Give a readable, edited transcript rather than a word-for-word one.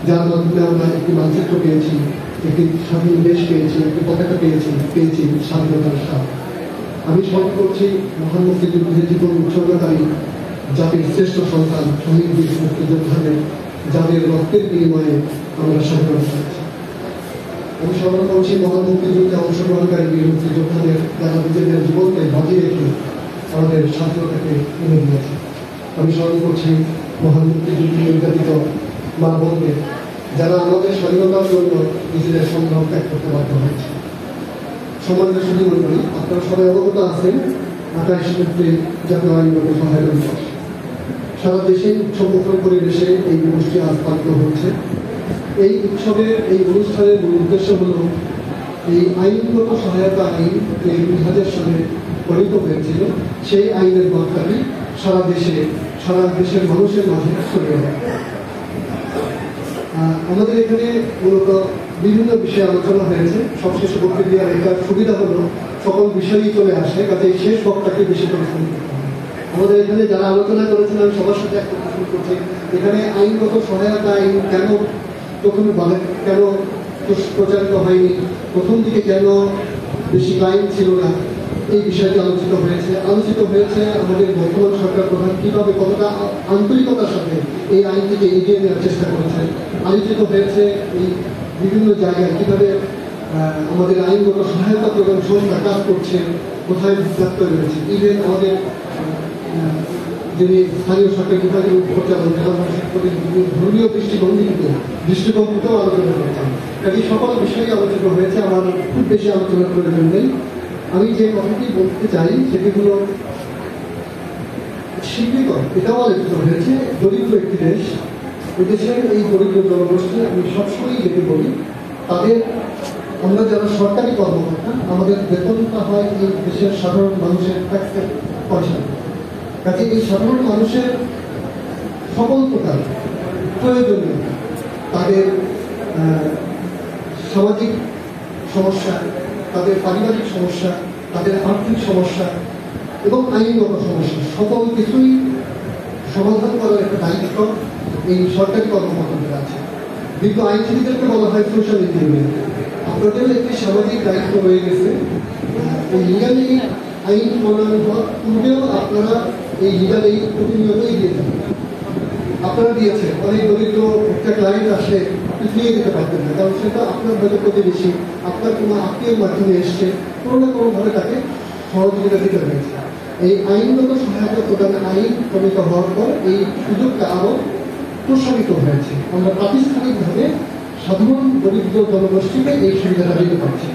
যার মাধ্যমে আমরা একটি মানচিত্র পেয়েছি, একটি স্বাধীন দেশ পেয়েছি, একটি পতাকা পেয়েছি স্বাধীনতার স্বাদ। আমি স্মরণ করছি মহান মুক্তিযুদ্ধের জীবন উৎসর্গকারী জাতির শ্রেষ্ঠ সন্তান শহীদ বীর মুক্তিযোদ্ধাদের, যাদের রক্তের বিনিময়ে আমরা স্বাধীনতা পেয়েছি। আমি স্মরণ করছি মহান মুক্তিযুদ্ধে অংশগ্রহণকারী বীর মুক্তিযোদ্ধাদের, যারা নিজেদের জীবনকে বাজি রেখে আমাদের স্বাধীনতাকে এনে দিয়েছে। আমি স্মরণ করছি মহান মুক্তিযুদ্ধে নির্যাতিত মা বোনদের, যারা আমাদের স্বাধীনতার জন্য নিজেদের সংগ্রাম ত্যাগ করতে বাধ্য হয়েছে। সম্মানিত সুধীমণ্ডলী, আপনারা সবাই অবগত আছেন 28 এপ্রিল জাতীয় আইনগত সহায়তা দিবস। সারা দেশে উৎসবমুখর পরিবেশে এই দিবসটি আজ পালিত হচ্ছে। এই উৎসবের এই অনুষ্ঠানের মূল উদ্দেশ্য হল এই আইনগত সহায়তা আইন যে 2000 সালে প্রণীত হয়েছিল, সেই আইনের বার্তাটি সারা দেশের মানুষের মাঝে ছড়িয়ে দেয়। আমাদের এখানে মূলত বিভিন্ন বিষয়ে আলোচনা হয়েছে। সবশেষে বক্তৃতার একটা সুবিধা হলো সকল বিষয়ই চলে আসে, কাজে এই শেষ বক্তাকে বেশি করে শুনতে হবে। আমাদের এখানে যারা আলোচনা করেছেন আমি সবার সাথে একটা প্রশ্ন করছি, এখানে আইনগত সহায়তা আইন কেন প্রথমে কেন প্রচারিত হয়নি, প্রথম দিকে কেন বেশি আইন ছিল না, এই বিষয়টি আলোচিত হয়েছে। আমাদের বর্তমান সরকার প্রধান কিভাবে কতটা আন্তরিকতার সাথে এই আইনটিকে এগিয়ে নেওয়ার চেষ্টা করেছে, আলোচিত হয়েছে এই বিভিন্ন জায়গায় কিভাবে আমাদের আইনগত সহায়তা প্রদান সংস্থা কাজ করছে, কোথায় বিজ্ঞাপ্ত রয়েছে। ইভেন আমাদের যিনি স্থানীয় সরকার বিভাগের পরিচালক ধর্মীয় দৃষ্টিভঙ্গিতেও আলোচনা করেছেন। কাজে সকল বিষয়ে আলোচিত হয়েছে, আমার খুব বেশি আলোচনার প্রয়োজন নেই। আমি যে কথাটি বলতে চাই সেটি হল স্বীকৃত, এটাও আলোচিত হয়েছে দরিদ্র একটি দেশ। এদেশের এই দরিদ্র জনগোষ্ঠী আমি সবসময় যেটি বলি, তাদের আমরা যারা সরকারি কর্মকর্তা, আমাদের বেতনটা হয় এই দেশের সাধারণ মানুষের ট্যাক্সের পয়সা। কাজে এই সাধারণ মানুষের সকল প্রকার প্রয়োজনীয়তা, তাদের সামাজিক সমস্যা, তাদের পারিবারিক সমস্যা, তাদের আর্থিক সমস্যা এবং আইনগত সমস্যা, সকল কিছুই সমাধান করার একটা দায়িত্ব এই সরকারি কর্মকর্তাদের আছে। কিন্তু আইনজীবীদেরকে বলা হয় সোশ্যাল ইঞ্জিনিয়ার। আপনাদেরও একটি সামাজিক দায়িত্ব রয়ে গেছে। এই লিগাল এইড আইন প্রণয়ন হওয়ার পূর্বেও আপনারা এই লিগাল এইড প্রতিনিয়তই দিয়ে থাকেন। আপনারা দিয়েছেন, অনেক দরিদ্র একটা ক্লায়েন্ট আসে, আপনি ফিরিয়ে দিতে পারতেন না, কারণ সেটা আপনার হয়তো প্রতিবেশী, আপনার কোনো আত্মীয়ের মাধ্যমে এসছে, কোনো না কোনোভাবে তাকে সহযোগিতা দিতে হয়েছে। এই আইনগত সহায়তা প্রদান আইন প্রণীত হওয়ার পর এই সুযোগটা আরও প্রসারিত হয়েছে। আমরা প্রাতিষ্ঠানিকভাবে সাধারণ দরিদ্র জনগোষ্ঠীকে এই সুবিধাটা দিতে পারছি।